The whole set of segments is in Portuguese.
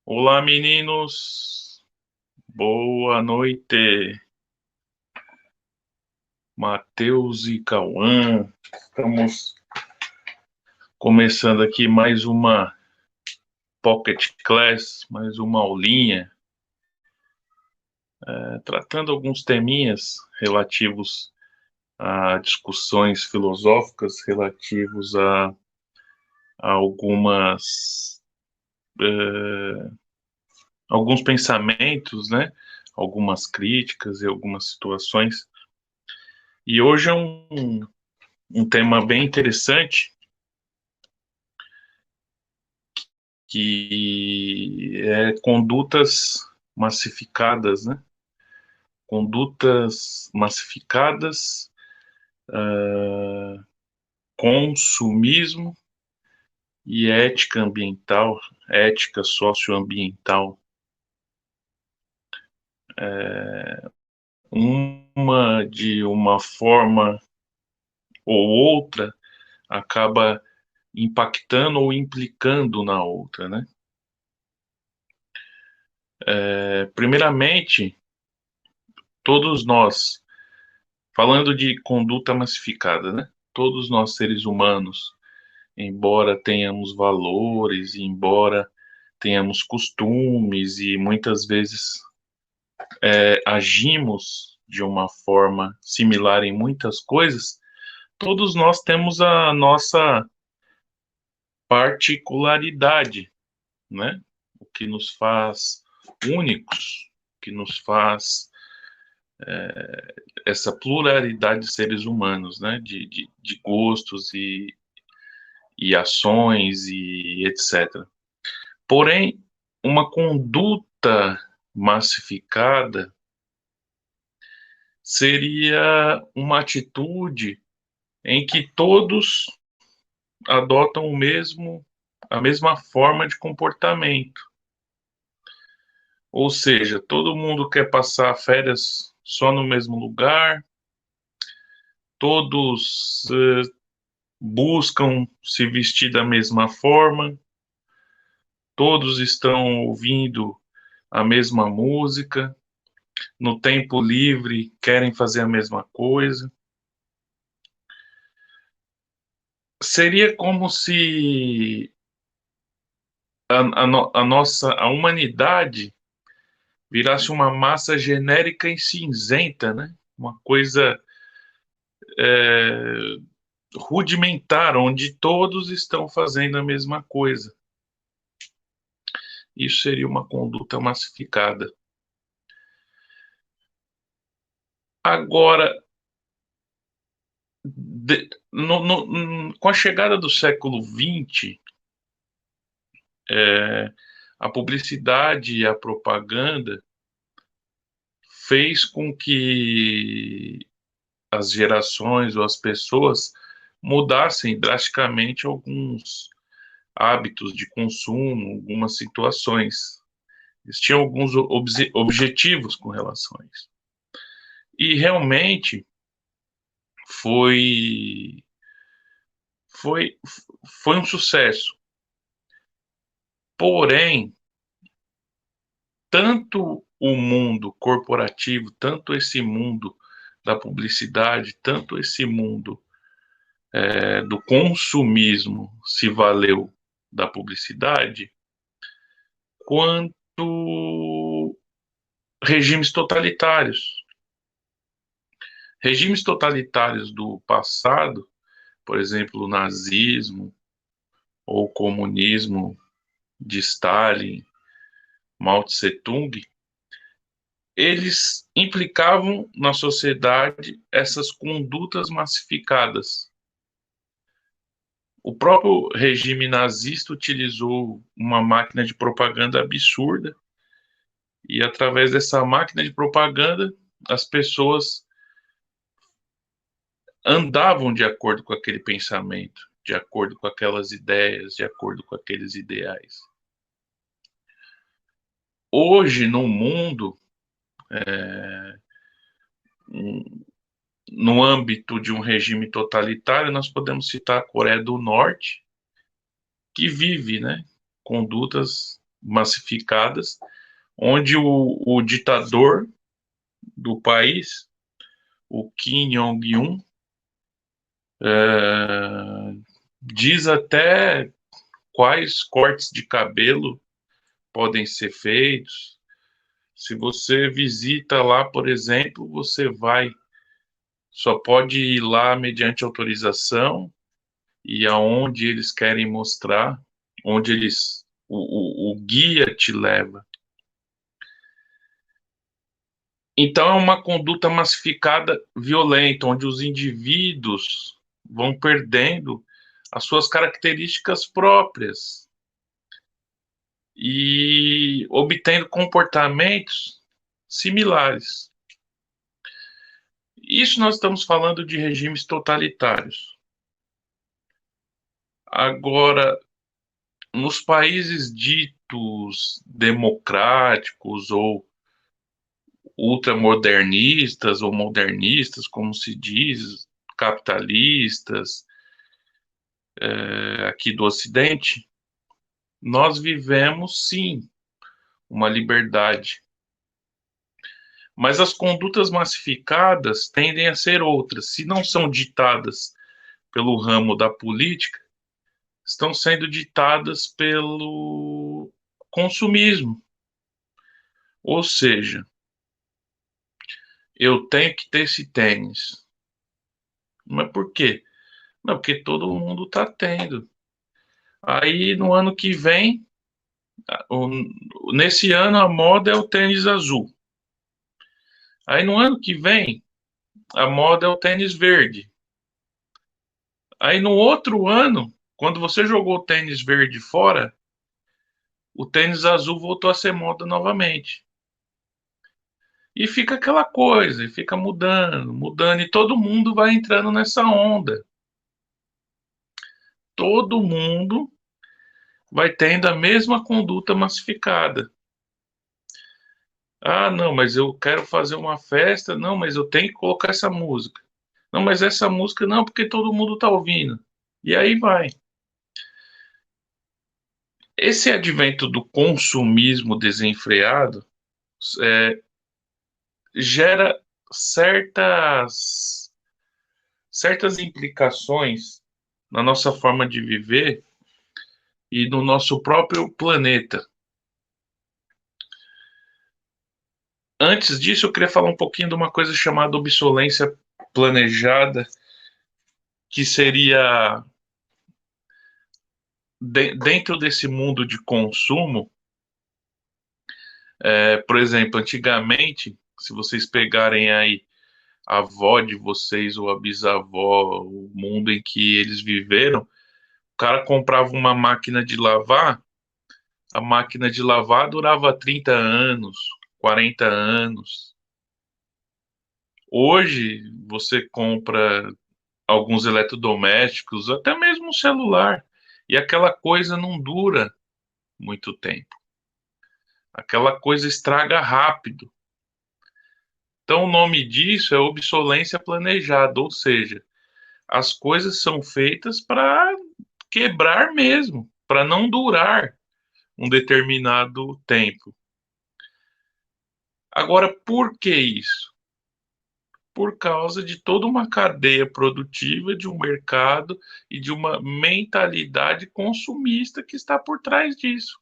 Olá, meninos. Boa noite. Matheus e Cauã. Estamos começando aqui mais uma Pocket Class, mais uma aulinha, tratando alguns teminhas relativos a discussões filosóficas, relativos a alguns pensamentos, né? Algumas críticas e algumas situações. E hoje é um tema bem interessante, que é condutas massificadas, né? Condutas massificadas, consumismo e ética ambiental, ética socioambiental. Uma, de uma forma ou outra, acaba impactando ou implicando na outra, né? Primeiramente, todos nós, falando de conduta massificada, né? Todos nós seres humanos, embora tenhamos valores, embora tenhamos costumes e muitas vezes agimos de uma forma similar em muitas coisas, todos nós temos a nossa particularidade, né? O que nos faz únicos, o que nos faz essa pluralidade de seres humanos, né? De gostos e ações e etc. Porém, uma conduta massificada seria uma atitude em que todos adotam a mesma forma de comportamento. Ou seja, todo mundo quer passar férias só no mesmo lugar, todos buscam se vestir da mesma forma, todos estão ouvindo a mesma música, no tempo livre querem fazer a mesma coisa. Seria como se a humanidade virasse uma massa genérica e cinzenta, né? Uma coisa é, rudimentar, onde todos estão fazendo a mesma coisa. Isso seria uma conduta massificada. Agora, com a chegada do século XX, a publicidade e a propaganda fez com que as gerações ou as pessoas mudassem drasticamente alguns hábitos de consumo, algumas situações. Eles tinham alguns objetivos com relação a isso. E realmente foi, foi, foi um sucesso. Porém, tanto o mundo corporativo, tanto esse mundo da publicidade, tanto esse mundo do consumismo se valeu da publicidade, quanto regimes totalitários. Regimes totalitários do passado, por exemplo, o nazismo ou o comunismo de Stalin, Mao Tse-tung, eles implicavam na sociedade essas condutas massificadas. O próprio regime nazista utilizou uma máquina de propaganda absurda e, através dessa máquina de propaganda, as pessoas andavam de acordo com aquele pensamento, de acordo com aquelas ideias, de acordo com aqueles ideais. Hoje, no mundo, no âmbito de um regime totalitário, nós podemos citar a Coreia do Norte, que vive, né, condutas massificadas, onde o ditador do país, o Kim Jong-un, diz até quais cortes de cabelo podem ser feitos. Se você visita lá, por exemplo, só pode ir lá mediante autorização e aonde eles querem mostrar, o guia te leva. Então é uma conduta massificada violenta, onde os indivíduos vão perdendo as suas características próprias e obtendo comportamentos similares. Isso nós estamos falando de regimes totalitários. Agora, nos países ditos democráticos ou ultramodernistas ou modernistas, como se diz, capitalistas, aqui do Ocidente, nós vivemos, sim, uma liberdade. Mas as condutas massificadas tendem a ser outras. Se não são ditadas pelo ramo da política, estão sendo ditadas pelo consumismo. Ou seja, eu tenho que ter esse tênis. Mas por quê? Não, porque todo mundo está tendo. Aí no ano que vem, nesse ano a moda é o tênis azul. Aí no ano que vem, a moda é o tênis verde. Aí no outro ano, quando você jogou o tênis verde fora, o tênis azul voltou a ser moda novamente. E fica aquela coisa, e fica mudando, mudando, e todo mundo vai entrando nessa onda. Todo mundo vai tendo a mesma conduta massificada. Ah, não, mas eu quero fazer uma festa, não, mas eu tenho que colocar essa música. Não, mas essa música não, porque todo mundo está ouvindo. E aí vai. Esse advento do consumismo desenfreado gera certas implicações na nossa forma de viver e no nosso próprio planeta. Antes disso, eu queria falar um pouquinho de uma coisa chamada obsolescência planejada, que seria dentro desse mundo de consumo. Por exemplo, antigamente, se vocês pegarem aí a avó de vocês ou a bisavó, o mundo em que eles viveram, o cara comprava uma máquina de lavar, a máquina de lavar durava 30 anos, 40 anos. Hoje, você compra alguns eletrodomésticos, até mesmo um celular, e aquela coisa não dura muito tempo. Aquela coisa estraga rápido. Então, o nome disso é obsolescência planejada, ou seja, as coisas são feitas para quebrar mesmo, para não durar um determinado tempo. Agora, por que isso? Por causa de toda uma cadeia produtiva, de um mercado e de uma mentalidade consumista que está por trás disso.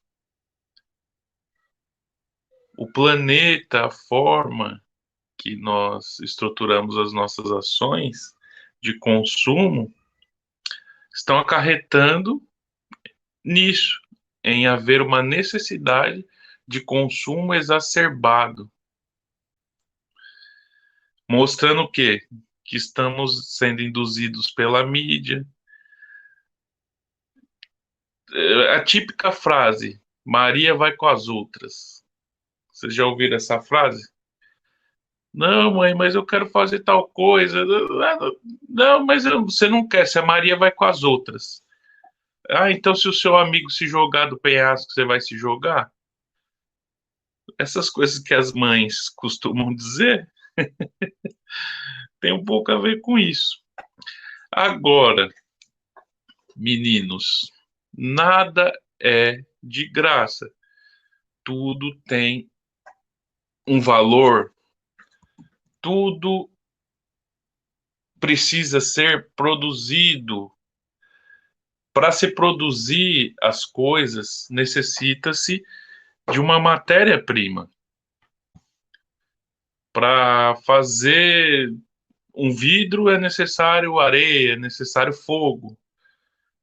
O planeta, a forma que nós estruturamos as nossas ações de consumo, estão acarretando nisso, em haver uma necessidade de consumo exacerbado, mostrando o quê? Que estamos sendo induzidos pela mídia. A típica frase, Maria vai com as outras. Vocês já ouviram essa frase? Não, mãe, mas eu quero fazer tal coisa. Não, mas você não quer, se a Maria vai com as outras. Ah, então se o seu amigo se jogar do penhasco, você vai se jogar? Essas coisas que as mães costumam dizer tem um pouco a ver com isso. Agora, meninos, nada é de graça. tudo tem um valor, tudo precisa ser produzido. Para se produzir as coisas, necessita-se de uma matéria-prima. Para fazer um vidro é necessário areia, é necessário fogo.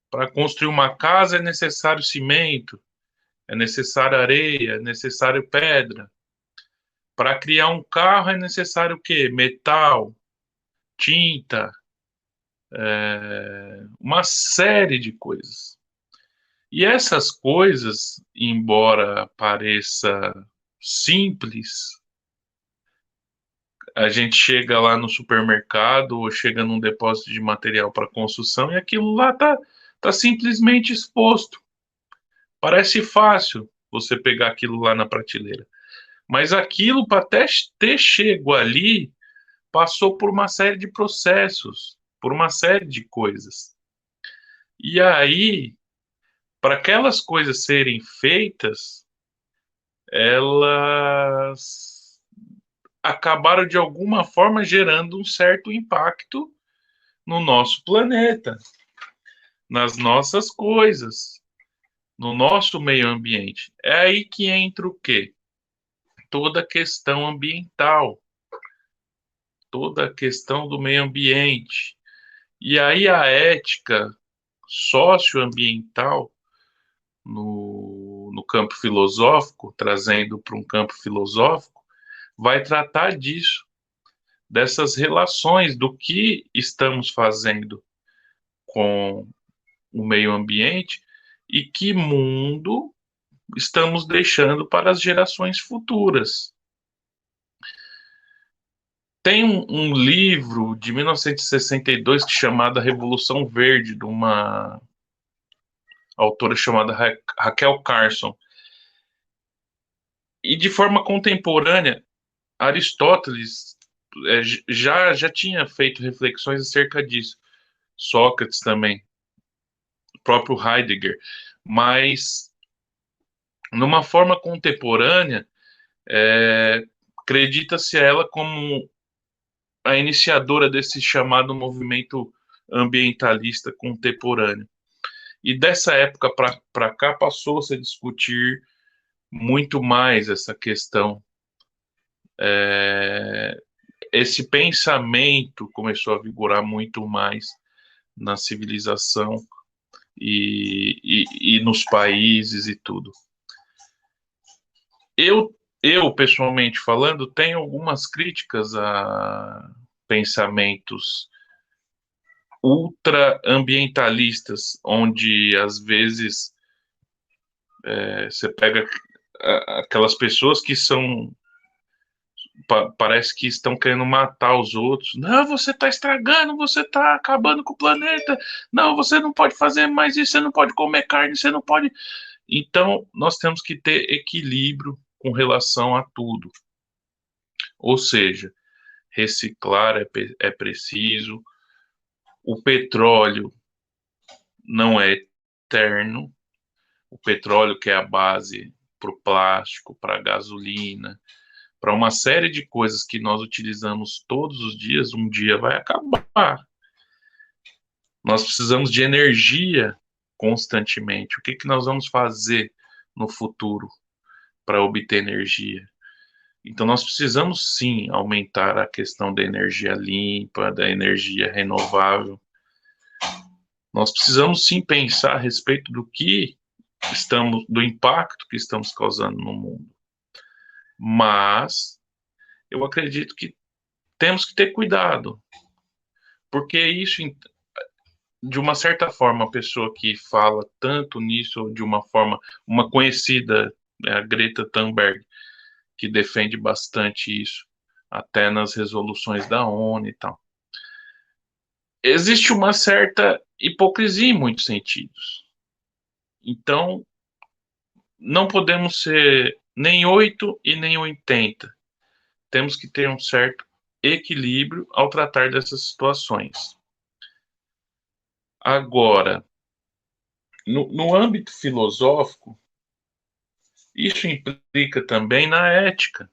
Para construir uma casa é necessário cimento, é necessário areia, é necessário pedra. Para criar um carro é necessário o quê? Metal, tinta, uma série de coisas. E essas coisas, embora pareça simples, a gente chega lá no supermercado ou chega num depósito de material para construção e aquilo lá tá simplesmente exposto. Parece fácil você pegar aquilo lá na prateleira. Mas aquilo, para até ter chego ali, passou por uma série de processos, por uma série de coisas. E aí, para aquelas coisas serem feitas, elas acabaram de alguma forma gerando um certo impacto no nosso planeta, nas nossas coisas, no nosso meio ambiente. É aí que entra o quê? Toda a questão ambiental, toda a questão do meio ambiente. E aí a ética socioambiental no campo filosófico, trazendo para um campo filosófico, vai tratar disso, dessas relações, do que estamos fazendo com o meio ambiente e que mundo estamos deixando para as gerações futuras. Tem um livro de 1962 que é chamado Revolução Verde, de uma autora chamada Raquel Carson. E de forma contemporânea, Aristóteles já tinha feito reflexões acerca disso. Sócrates também, o próprio Heidegger. Mas, numa forma contemporânea, acredita-se ela como a iniciadora desse chamado movimento ambientalista contemporâneo. E dessa época para cá passou-se a discutir muito mais essa questão. Esse pensamento começou a vigorar muito mais na civilização e nos países e tudo. Eu, pessoalmente falando, tenho algumas críticas a pensamentos ultra-ambientalistas, onde às vezes você pega aquelas pessoas que são parece que estão querendo matar os outros. Não, você está estragando, você está acabando com o planeta. Não, você não pode fazer mais isso, você não pode comer carne, você não pode. Então, nós temos que ter equilíbrio com relação a tudo. Ou seja, reciclar é preciso. O petróleo não é eterno. O petróleo que é a base para o plástico, para a gasolina, para uma série de coisas que nós utilizamos todos os dias, um dia vai acabar. Nós precisamos de energia constantemente. O que nós vamos fazer no futuro para obter energia? Então, nós precisamos sim aumentar a questão da energia limpa, da energia renovável. Nós precisamos sim pensar a respeito do impacto que estamos causando no mundo. Mas eu acredito que temos que ter cuidado, porque isso, de uma certa forma, a pessoa que fala tanto nisso, de uma forma, uma conhecida, a Greta Thunberg, que defende bastante isso, até nas resoluções da ONU e tal. Existe uma certa hipocrisia em muitos sentidos. Então, não podemos ser nem 8 e nem 80. Temos que ter um certo equilíbrio ao tratar dessas situações. Agora, no âmbito filosófico, Isso implica também na ética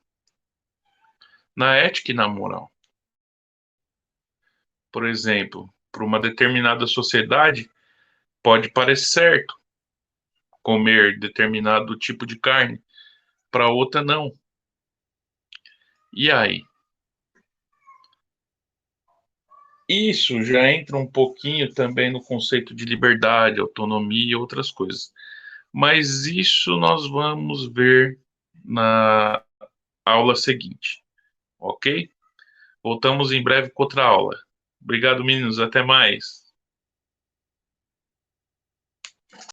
e na moral. Por exemplo, para uma determinada sociedade, pode parecer certo comer determinado tipo de carne, para outra não. E aí? Isso já entra um pouquinho também no conceito de liberdade, autonomia e outras coisas. Mas isso nós vamos ver na aula seguinte, ok? Voltamos em breve com outra aula. Obrigado, meninos. Até mais.